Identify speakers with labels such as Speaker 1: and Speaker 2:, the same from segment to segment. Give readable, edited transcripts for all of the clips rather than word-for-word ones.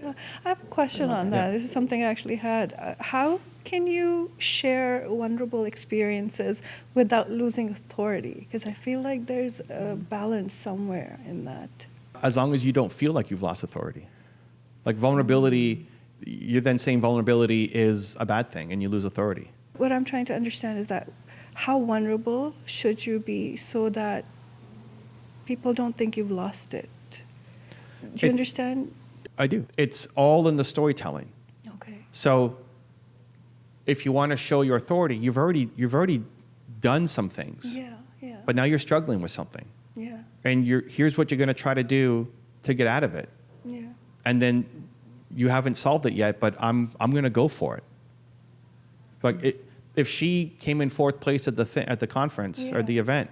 Speaker 1: Yeah, I have a question on that. This is something I actually had. How can you share vulnerable experiences without losing authority? Because I feel like there's a balance somewhere in that.
Speaker 2: As long as you don't feel like you've lost authority. Like vulnerability, you're then saying vulnerability is a bad thing and you lose authority.
Speaker 1: What I'm trying to understand is that how vulnerable should you be so that people don't think you've lost it? Do you understand?
Speaker 2: I do. It's all in the storytelling.
Speaker 1: Okay.
Speaker 2: So if you want to show your authority, you've already done some things.
Speaker 1: Yeah, yeah.
Speaker 2: But now you're struggling with something.
Speaker 1: Yeah.
Speaker 2: And here's what you're going to try to do to get out of it.
Speaker 1: Yeah.
Speaker 2: And then you haven't solved it yet, but I'm going to go for it. Like if she came in fourth place at the conference or the event,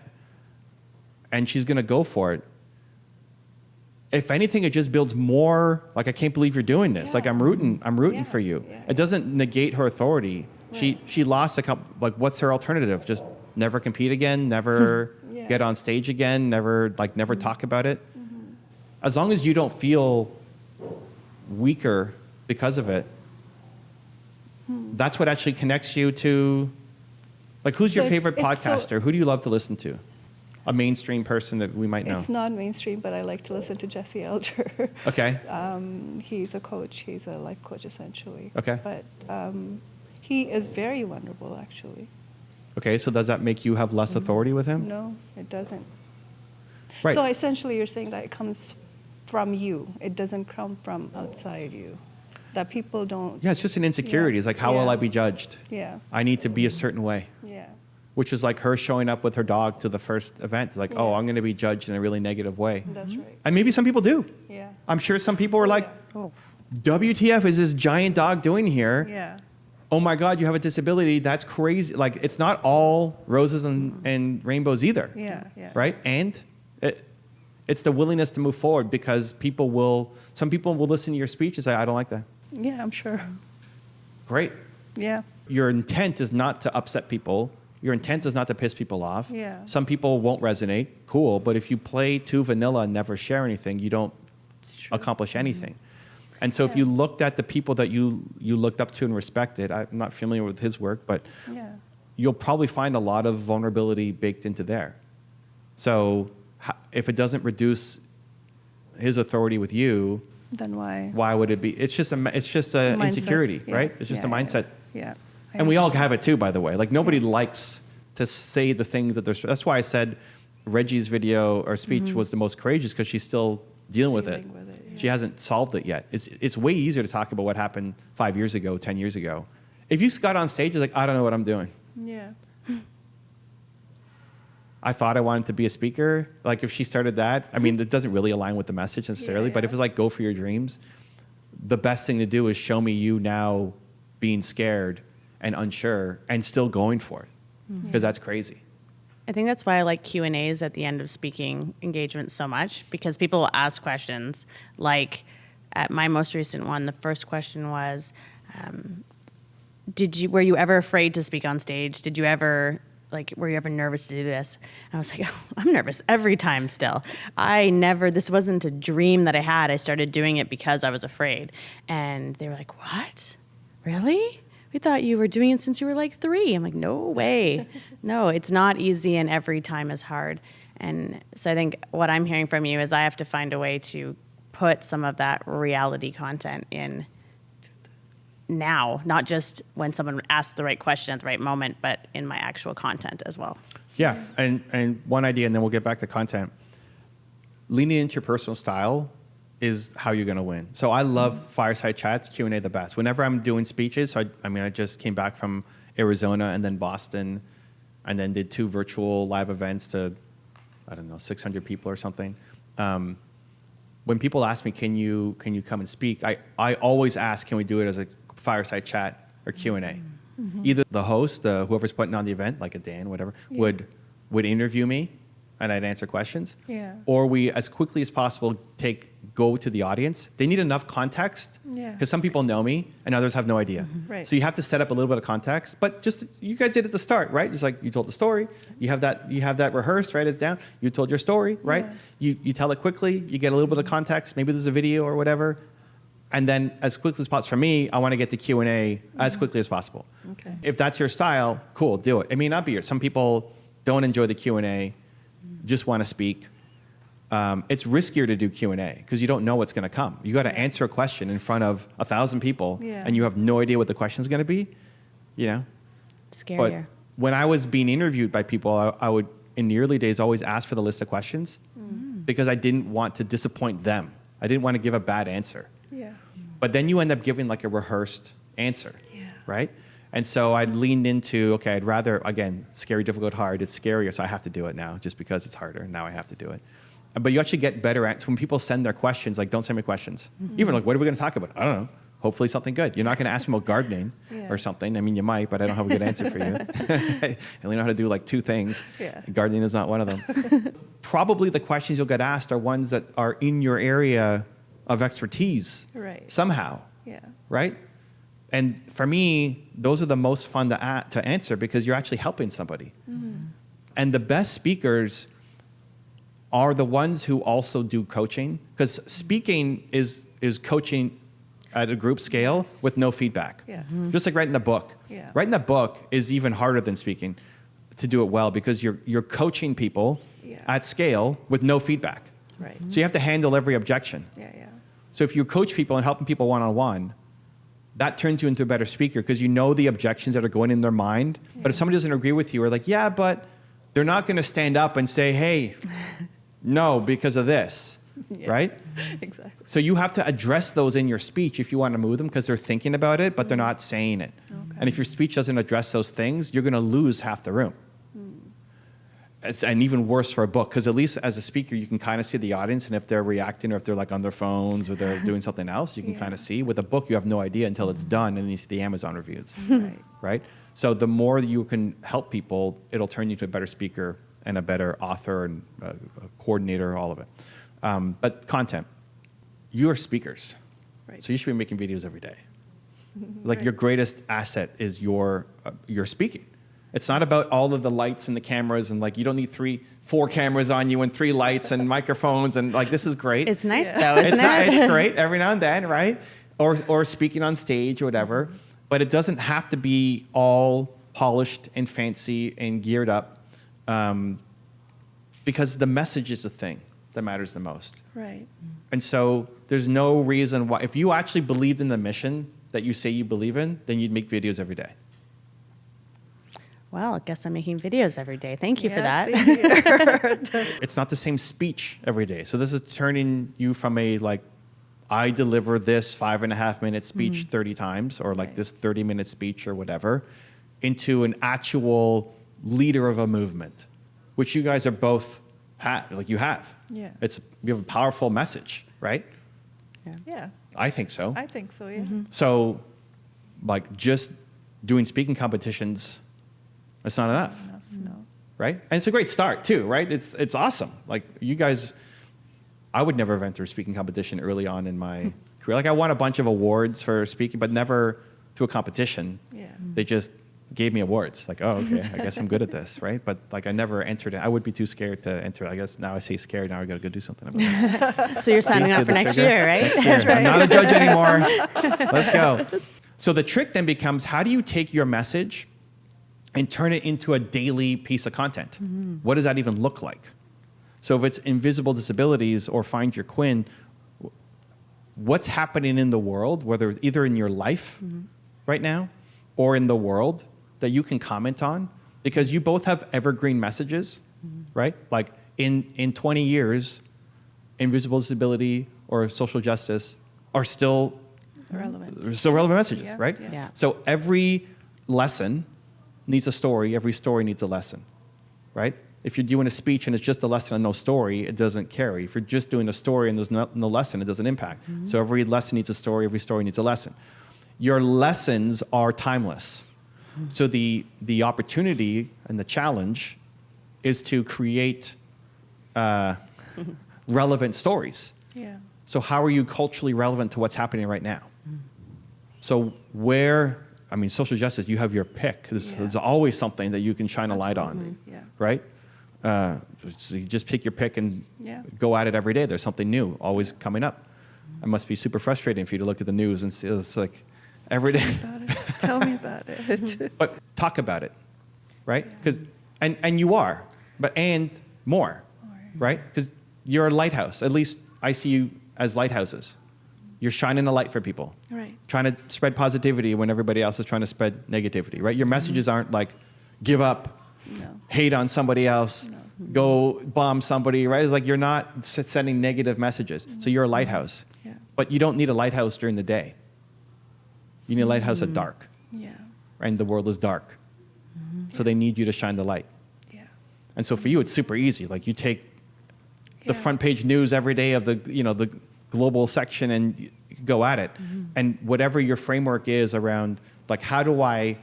Speaker 2: and she's going to go for it, if anything, it just builds more. Like, I can't believe you're doing this. Like, I'm rooting for you. Yeah. It doesn't negate her authority. Right. She lost a couple. Like, what's her alternative? Just never compete again, never get on stage again, never talk about it. Mm-hmm. As long as you don't feel weaker because of it, that's what actually connects you to. Like, who's your favorite podcaster? Who do you love to listen to? A mainstream person that we might know.
Speaker 1: It's not mainstream, but I like to listen to Jesse Elder.
Speaker 2: Okay.
Speaker 1: He's a coach. He's a life coach, essentially.
Speaker 2: Okay.
Speaker 1: But he is very vulnerable, actually.
Speaker 2: Okay, so does that make you have less authority with him?
Speaker 1: No, it doesn't.
Speaker 2: Right.
Speaker 1: So essentially you're saying that it comes from you. It doesn't come from outside you. That people don't...
Speaker 2: Yeah, it's just an insecurity. It's like, how will I be judged?
Speaker 1: Yeah.
Speaker 2: I need to be a certain way.
Speaker 1: Yeah.
Speaker 2: Which was like her showing up with her dog to the first event. It's like, oh, I'm going to be judged in a really negative way.
Speaker 1: That's right.
Speaker 2: And maybe some people do.
Speaker 1: Yeah.
Speaker 2: I'm sure some people were like, WTF is this giant dog doing here?
Speaker 1: Yeah.
Speaker 2: Oh my God, you have a disability. That's crazy. Like, it's not all roses and rainbows either.
Speaker 1: Yeah, yeah.
Speaker 2: Right? And it's the willingness to move forward, because some people will listen to your speech and say, I don't like that.
Speaker 1: Yeah, I'm sure.
Speaker 2: Great.
Speaker 1: Yeah.
Speaker 2: Your intent is not to upset people. Your intent is not to piss people off.
Speaker 1: Yeah.
Speaker 2: Some people won't resonate. Cool. But if you play too vanilla and never share anything, you don't accomplish anything. And so if you looked at the people that you looked up to and respected, I'm not familiar with his work, but you'll probably find a lot of vulnerability baked into there. So if it doesn't reduce his authority with you,
Speaker 1: then why?
Speaker 2: Why would it be? It's just a insecurity, right? It's just a mindset.
Speaker 1: Yeah.
Speaker 2: And we all have it too, by the way. Like, nobody likes to say the things that they're... That's why I said Reggie's video or speech was the most courageous, because she's still dealing with it. She hasn't solved it yet. It's way easier to talk about what happened 5 years ago, 10 years ago. If you got on stage, it's like, I don't know what I'm doing.
Speaker 1: Yeah.
Speaker 2: I thought I wanted to be a speaker. Like, if she started that, I mean, it doesn't really align with the message necessarily, but if it's like, go for your dreams, the best thing to do is show me you now being scared and unsure and still going for it, because that's crazy.
Speaker 3: I think that's why I like Q&As at the end of speaking engagements so much, because people will ask questions. Like at my most recent one, the first question was, were you ever afraid to speak on stage? Were you ever nervous to do this? And I was like, oh, I'm nervous every time still. This wasn't a dream that I had. I started doing it because I was afraid. And they were like, what? Really? We thought you were doing it since you were like 3. I'm like, no way. No, it's not easy, and every time is hard. And so I think what I'm hearing from you is I have to find a way to put some of that reality content in now, not just when someone asks the right question at the right moment, but in my actual content as well.
Speaker 2: Yeah, and one idea, and then we'll get back to content. Leaning into your personal style is how you're going to win. So I love fireside chats, Q&A the best. Whenever I'm doing speeches, I just came back from Arizona and then Boston, and then did 2 virtual live events to, 600 people or something. When people ask me, can you come and speak? I always ask, can we do it as a fireside chat or Q&A? Mm-hmm. Either the host, whoever's putting on the event, like a Dan, whatever, would interview me and I'd answer questions. Yeah. Or we, as quickly as possible, go to the audience. They need enough context, because some people know me and others have no idea. Mm-hmm. Right. So you have to set up a little bit of context, but just, you guys did at the start, right? Just like you told the story, you have that rehearsed, write it down. You told your story, right? You tell it quickly, you get a little bit of context, maybe there's a video or whatever. And then as quickly as possible, for me, I want to get to Q&A as quickly as possible.
Speaker 1: Okay.
Speaker 2: If that's your style, cool, do it. It may not be yours. Some people don't enjoy the Q&A, just want to speak. It's riskier to do Q&A because you don't know what's going to come. You got to answer a question in front of 1,000 people, and you have no idea what the question is going to be. You know,
Speaker 3: Scarier.
Speaker 2: but when I was being interviewed by people, I would, in the early days, always ask for the list of questions because I didn't want to disappoint them. I didn't want to give a bad answer.
Speaker 1: Yeah.
Speaker 2: But then you end up giving like a rehearsed answer,
Speaker 1: Yeah.
Speaker 2: right? And so I leaned into, okay, I'd rather, again, scary, difficult, hard. It's scarier, so I have to do it now just because it's harder. Now I have to do it. But you actually get better at, so when people send their questions, like, don't send me questions. Even like, what are we going to talk about? I don't know. Hopefully something good. You're not going to ask me about gardening or something. I mean, you might, but I don't have a good answer for you. I only know how to do like 2 things.
Speaker 1: Yeah.
Speaker 2: Gardening is not one of them. Probably the questions you'll get asked are ones that are in your area of expertise somehow, right? And for me, those are the most fun to answer because you're actually helping somebody. And the best speakers are the ones who also do coaching, because speaking is coaching at a group scale with no feedback. Just like writing a book. Writing a book is even harder than speaking to do it well because you're coaching people at scale with no feedback. So you have to handle every objection. So if you coach people and helping people one-on-one, that turns you into a better speaker because you know the objections that are going in their mind. But if somebody doesn't agree with you or like, yeah, but they're not going to stand up and say, hey, no, because of this, right?
Speaker 1: Exactly.
Speaker 2: So you have to address those in your speech if you want to move them because they're thinking about it, but they're not saying it. And if your speech doesn't address those things, you're going to lose half the room. And even worse for a book, because at least as a speaker, you can kind of see the audience, and if they're reacting or if they're like on their phones or they're doing something else, you can kind of see. With a book, you have no idea until it's done, and then you see the Amazon reviews, right? So the more you can help people, it'll turn you into a better speaker and a better author and a coordinator, all of it. But content, you're speakers, so you should be making videos every day. Like your greatest asset is your speaking. It's not about all of the lights and the cameras and like you don't need 4 cameras on you and 3 lights and microphones and like this is great.
Speaker 3: It's nice though, isn't it?
Speaker 2: It's great every now and then, right? Or speaking on stage or whatever. But it doesn't have to be all polished and fancy and geared up because the message is the thing that matters the most.
Speaker 1: Right.
Speaker 2: And so there's no reason why, if you actually believed in the mission that you say you believe in, then you'd make videos every day.
Speaker 3: Well, I guess I'm making videos every day. Thank you for that.
Speaker 2: It's not the same speech every day. So this is turning you from a like, I deliver this 5.5-minute speech 30 times or like this 30-minute speech or whatever into an actual leader of a movement, which you guys are both you have.
Speaker 1: Yeah.
Speaker 2: You have a powerful message, right?
Speaker 1: Yeah.
Speaker 2: I think so.
Speaker 1: I think so, yeah.
Speaker 2: So like just doing speaking competitions, it's not enough.
Speaker 1: No.
Speaker 2: Right? And it's a great start too, right? It's awesome. Like you guys, I would never have entered a speaking competition early on in my career. Like I won a bunch of awards for speaking, but never to a competition.
Speaker 1: Yeah.
Speaker 2: They just gave me awards. Like, oh, okay, I guess I'm good at this, right? But like I never entered it. I would be too scared to enter. I guess now I say scared, now I gotta go do something about it.
Speaker 3: So you're signing up for next year, right?
Speaker 2: Next year. I'm not a judge anymore. Let's go. So the trick then becomes, how do you take your message and turn it into a daily piece of content? What does that even look like? So if it's invisible disabilities or find your Quinn, what's happening in the world, whether either in your life right now or in the world that you can comment on? Because you both have evergreen messages, right? Like in 20 years, invisible disability or social justice are still relevant messages, right?
Speaker 3: Yeah.
Speaker 2: So every lesson needs a story. Every story needs a lesson, right? If you're doing a speech and it's just a lesson and no story, it doesn't carry. If you're just doing a story and there's no lesson, it doesn't impact. So every lesson needs a story. Every story needs a lesson. Your lessons are timeless. So the opportunity and the challenge is to create relevant stories.
Speaker 1: Yeah.
Speaker 2: So how are you culturally relevant to what's happening right now? So social justice, you have your pick. There's always something that you can shine a light on, right? So you just pick your pick and go at it every day. There's something new always coming up. It must be super frustrating for you to look at the news and see it's like every day.
Speaker 1: Tell me about it.
Speaker 2: But talk about it, right? Because and you are, and more, right? Because you're a lighthouse. At least I see you as lighthouses. You're shining a light for people.
Speaker 1: Right.
Speaker 2: Trying to spread positivity when everybody else is trying to spread negativity, right? Your messages aren't like, give up, hate on somebody else, go bomb somebody, right? It's like you're not sending negative messages. So you're a lighthouse.
Speaker 1: Yeah.
Speaker 2: But you don't need a lighthouse during the day. You need a lighthouse at dark.
Speaker 1: Yeah.
Speaker 2: And the world is dark. So they need you to shine the light.
Speaker 1: Yeah.
Speaker 2: And so for you, it's super easy. Like you take the
Speaker 1: Yeah.
Speaker 2: front page news every day of the global section and you go at it. And whatever your framework is around, like, how do I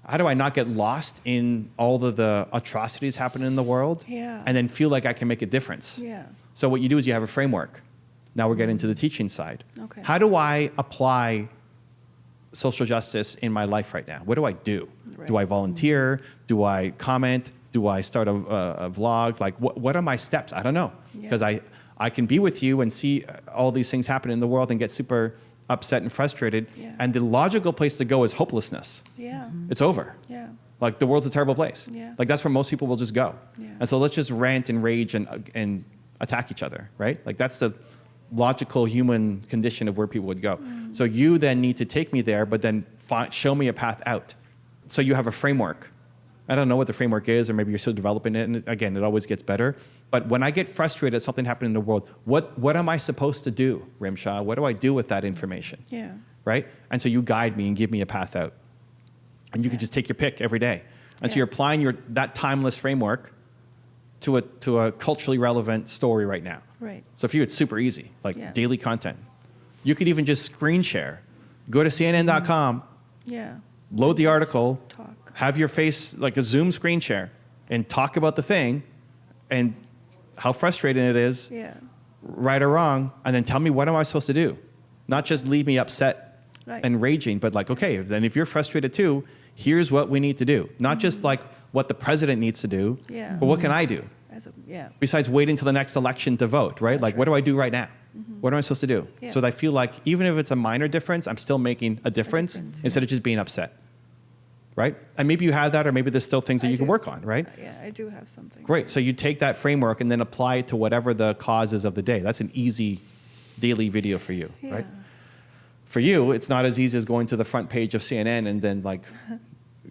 Speaker 2: not get lost in all of the atrocities happening in the world?
Speaker 1: Yeah.
Speaker 2: And then feel like I can make a difference.
Speaker 1: Yeah.
Speaker 2: So what you do is you have a framework. Now we're getting to the teaching side.
Speaker 1: Okay.
Speaker 2: How do I apply social justice in my life right now? What do I do?
Speaker 1: Right.
Speaker 2: Do I volunteer? Do I comment? Do I start a vlog? Like, what are my steps? I don't know.
Speaker 1: Yeah.
Speaker 2: Because I can be with you and see all these things happen in the world and get super upset and frustrated.
Speaker 1: Yeah.
Speaker 2: And the logical place to go is hopelessness.
Speaker 1: Yeah.
Speaker 2: It's over.
Speaker 1: Yeah.
Speaker 2: Like, the world's a terrible place.
Speaker 1: Yeah.
Speaker 2: Like, that's where most people will just go.
Speaker 1: Yeah.
Speaker 2: And so let's just rant and rage and attack each other, right? Like, that's the logical human condition of where people would go. So you then need to take me there, but then show me a path out. So you have a framework. I don't know what the framework is, or maybe you're still developing it. And again, it always gets better. But when I get frustrated at something happening in the world, what am I supposed to do, Rimsha? What do I do with that information?
Speaker 1: Yeah.
Speaker 2: Right? And so you guide me and give me a path out. And you can just take your pick every day. And so you're applying that timeless framework to a culturally relevant story right now.
Speaker 1: Right.
Speaker 2: So for you, it's super easy, like daily content. You could even just screen share. Go to CNN.com,
Speaker 1: Yeah.
Speaker 2: load the article,
Speaker 1: Talk.
Speaker 2: have your face like a Zoom screen share, and talk about the thing and how frustrating it is,
Speaker 1: Yeah.
Speaker 2: right or wrong, and then tell me what am I supposed to do? Not just leave me upset and raging, but like, okay, then if you're frustrated too, here's what we need to do. Not just like what the president needs to do, but what can I do? Besides waiting till the next election to vote, right?
Speaker 1: That's
Speaker 2: like, what do I do right now? What am I supposed to do?
Speaker 1: Yeah.
Speaker 2: So that I feel like even if it's a minor difference, I'm still making a difference instead of just being upset, right? And maybe you have that, or maybe there's still things that you can work on, right?
Speaker 1: Yeah, I do have something.
Speaker 2: Great. So you take that framework and then apply it to whatever the cause is of the day. That's an easy daily video for you,
Speaker 1: Yeah.
Speaker 2: right? For you, it's not as easy as going to the front page of CNN and then like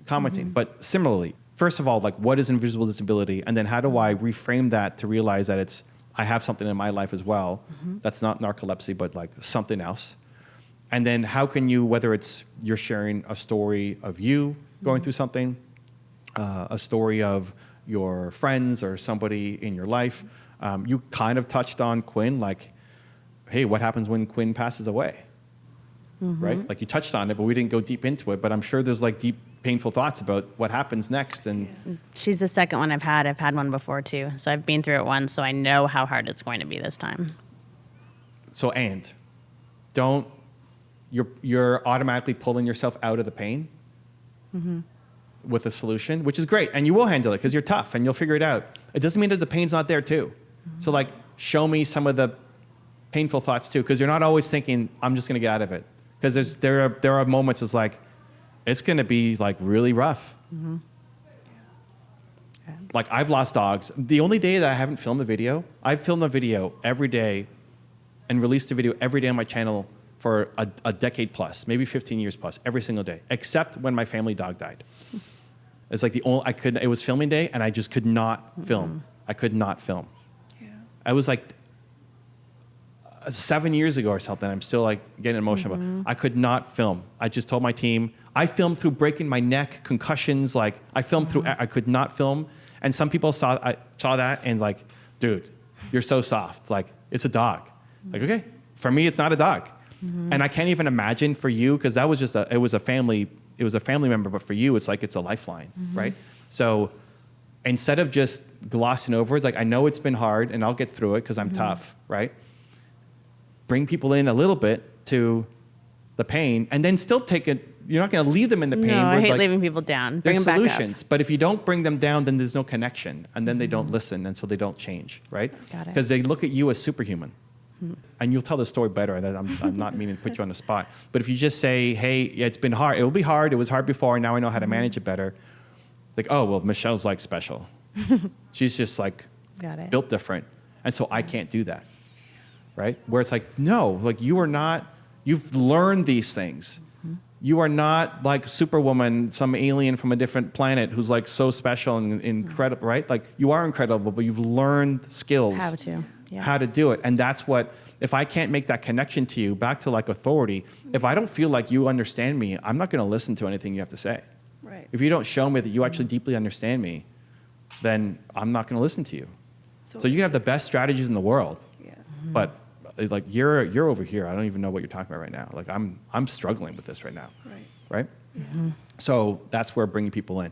Speaker 2: commenting. But similarly, first of all, like, what is invisible disability? And then how do I reframe that to realize that I have something in my life as well that's not narcolepsy, but like something else. And then how can you, whether it's you're sharing a story of you going through something, a story of your friends or somebody in your life. You kind of touched on Quinn, like, hey, what happens when Quinn passes away? Right? Like, you touched on it, but we didn't go deep into it. But I'm sure there's like deep, painful thoughts about what happens next. And
Speaker 3: She's the second one I've had. I've had one before too. So I've been through it once, so I know how hard it's going to be this time.
Speaker 2: so, you're automatically pulling yourself out of the pain with a solution, which is great. And you will handle it because you're tough and you'll figure it out. It doesn't mean that the pain's not there too. So like, show me some of the painful thoughts too, because you're not always thinking, I'm just going to get out of it. Because there are moments it's like, it's going to be like really rough. Like, I've lost dogs. The only day that I haven't filmed a video, I've filmed a video every day and released a video every day on my channel for a decade plus, maybe 15 years plus, every single day, except when my family dog died. It's like it was filming day and I just could not film. I could not film.
Speaker 1: Yeah.
Speaker 2: I was like 7 years ago or something. I'm still like getting emotional. But I could not film. I just told my team, I filmed through breaking my neck, concussions. Like, I filmed through, I could not film. And some people saw that and like, dude, you're so soft. Like, it's a dog. Like, okay, for me, it's not a dog. And I can't even imagine for you, because that was just it was a family member, but for you, it's like, it's a lifeline, right? So instead of just glossing over, it's like, I know it's been hard and I'll get through it because I'm tough, right? Bring people in a little bit to the pain and then still take it. You're not going to leave them in the pain.
Speaker 3: No, I hate
Speaker 2: like,
Speaker 3: leaving people down. Bring
Speaker 2: there's
Speaker 3: them back
Speaker 2: solutions,
Speaker 3: up.
Speaker 2: but if you don't bring them down, then there's no connection, and then they don't listen, and so they don't change, right?
Speaker 3: Got it.
Speaker 2: Because they look at you as superhuman. And you'll tell the story better. And I'm not meaning to put you on the spot. But if you just say, hey, yeah, it's been hard. It will be hard. It was hard before. And now I know how to manage it better. Like, oh, well, Michelle's like special. She's just like
Speaker 3: Got it.
Speaker 2: built different. And so I can't do that. Right? Where it's like, no, like you are not, you've learned these things. You are not like Superwoman, some alien from a different planet who's like so special and incredible, right? Like you are incredible, but you've learned skills.
Speaker 3: How to. Yeah.
Speaker 2: How to do it. And that's what, if I can't make that connection to you, back to like authority, if I don't feel like you understand me, I'm not going to listen to anything you have to say.
Speaker 1: Right.
Speaker 2: If you don't show me that you actually deeply understand me, then I'm not going to listen to you. So you can have the best strategies in the world,
Speaker 1: Yeah.
Speaker 2: but it's like you're over here. I don't even know what you're talking about right now. Like I'm struggling with this right now.
Speaker 1: Right.
Speaker 2: Right? So that's where bringing people in.